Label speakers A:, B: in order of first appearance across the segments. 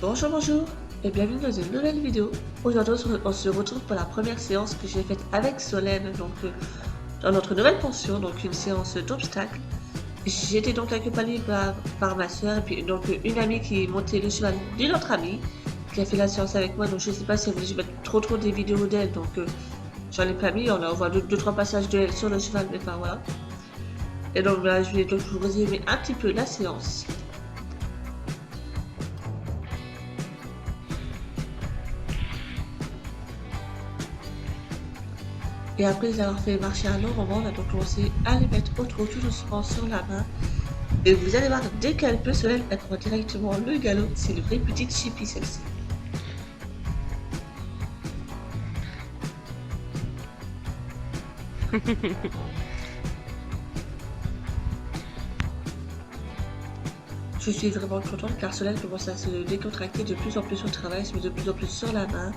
A: Bonjour, bonjour et bienvenue dans une nouvelle vidéo. Aujourd'hui, on se retrouve pour la première séance que j'ai faite avec Solène, dans notre nouvelle pension, donc une séance d'obstacles. J'ai été donc accompagnée par ma soeur et puis donc une amie qui montait le cheval d'une autre amie qui a fait la séance avec moi. Donc je sais pas si je vais mettre trop des vidéos d'elle, donc j'en ai pas mis. On voit deux trois passages d'elle sur le cheval, mais enfin voilà. Et donc là, je vais donc vous résumer un petit peu la séance. Et après les avoir fait marcher un long moment, on a donc commencé à les mettre au trot tout doucement sur la main. Et vous allez voir, dès qu'elle peut se lever, elle prend directement le galop. C'est une vraie petite chippie celle-ci. Je suis vraiment contente car Solène commence à se décontracter de plus en plus au travail, se met de plus en plus sur la main.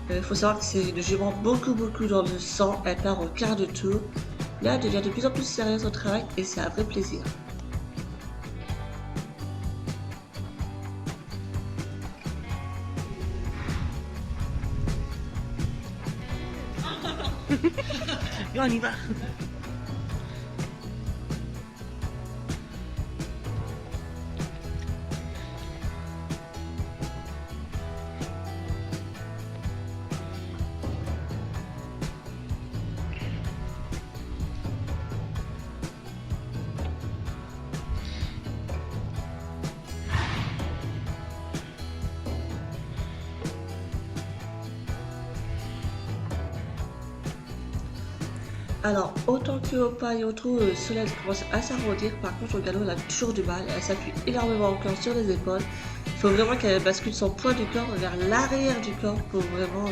A: Il faut savoir que c'est une jument beaucoup dans le sang, elle part au quart de tour. Là, elle devient de plus en plus sérieuse au travail et c'est un vrai plaisir.
B: Et on y va.
A: Alors, autant que au pas et au trot, Solène commence à s'arrondir. Par contre, au galop, elle a toujours du mal. Elle s'appuie énormément encore sur les épaules. Il faut vraiment qu'elle bascule son poids du corps vers l'arrière du corps pour vraiment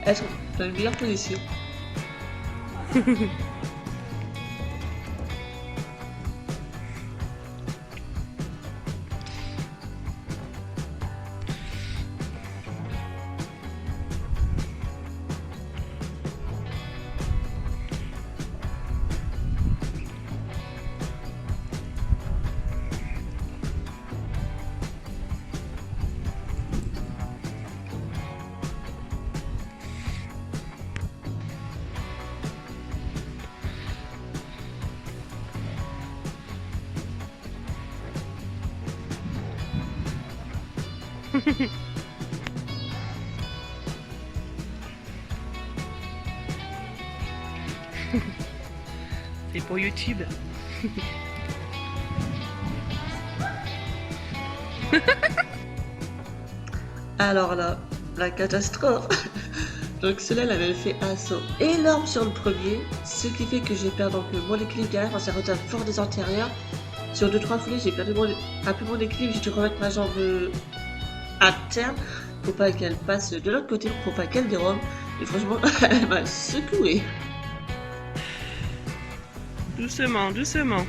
A: être dans une meilleure position.
B: C'est pour YouTube.
A: Alors là, la catastrophe. Donc Solène avait fait un saut énorme sur le premier, ce qui fait que j'ai perdu donc mon équilibre derrière quand ça revient fort des antérieurs. Sur 2-3 foulées, j'ai perdu un peu mon équilibre, j'ai dû remettre ma jambe interne pour pas qu'elle passe de l'autre côté, pour pas qu'elle dérobe. Et franchement, elle m'a secoué.
B: Doucement, doucement.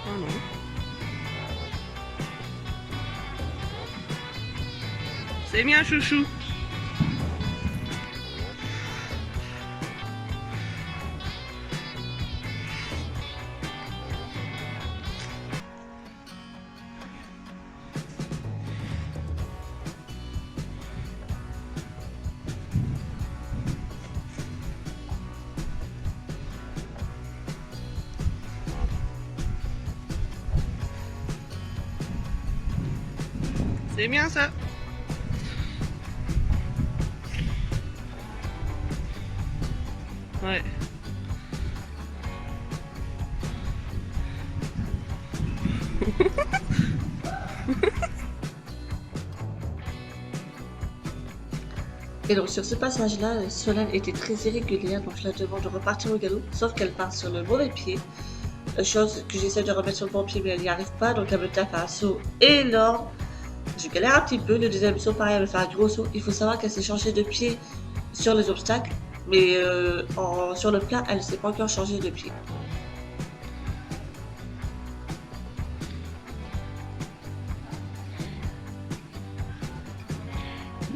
B: Oh non. C'est bien, chouchou. C'est bien ça. Ouais.
A: Et donc sur ce passage-là, Solène était très irrégulière, donc je la demande de repartir au galop, sauf qu'elle part sur le mauvais pied. Chose que j'essaie de remettre sur le bon pied, mais elle n'y arrive pas, donc elle me tape un saut énorme. Je galère un petit peu, le deuxième saut pareil, elle me fait un gros saut. Il faut savoir qu'elle s'est changée de pied sur les obstacles, mais sur le plat, elle ne s'est pas encore changée de pied.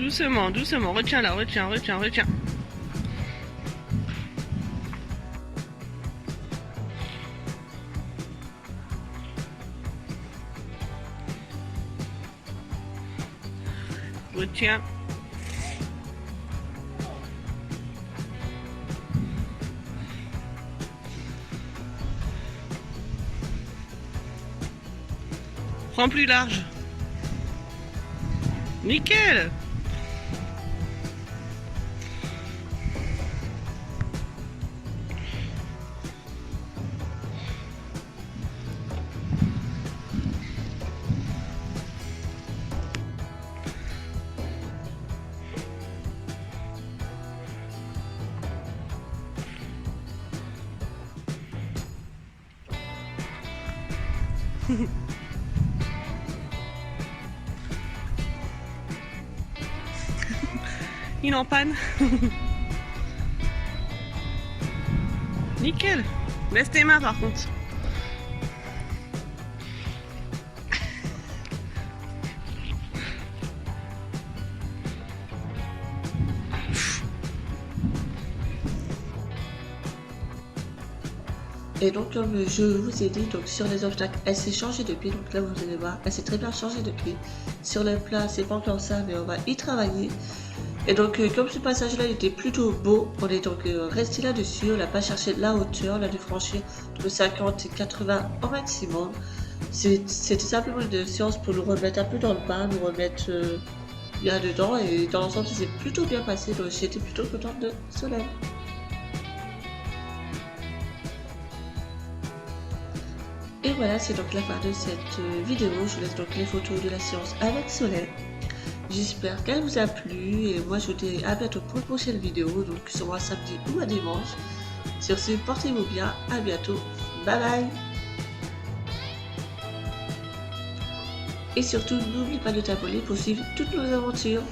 B: Doucement, doucement. Retiens là, retiens, retiens, retiens. Retiens. Prends plus large. Nickel. Il est en panne. Nickel. Laisse tes mains par contre.
A: Et donc comme je vous ai dit, donc sur les obstacles, elle s'est changée de pied. Donc là vous allez voir, elle s'est très bien changée de pied. Sur les plats, c'est pas encore ça, mais on va y travailler. Et donc comme ce passage là était plutôt beau, on est donc resté là-dessus. On n'a pas cherché la hauteur, on a dû franchir entre 50 et 80 au maximum. C'était simplement une séance pour nous remettre un peu dans le bain, nous remettre bien dedans. Et dans l'ensemble, ça s'est plutôt bien passé. Donc j'étais plutôt contente de Solène. Et voilà, c'est donc la fin de cette vidéo. Je vous laisse donc les photos de la séance avec Solène. J'espère qu'elle vous a plu et moi je vous dis à bientôt pour une prochaine vidéo, donc soit un samedi ou un dimanche. Sur ce, portez-vous bien, à bientôt, bye bye. Et surtout, n'oublie pas de t'abonner pour suivre toutes nos aventures.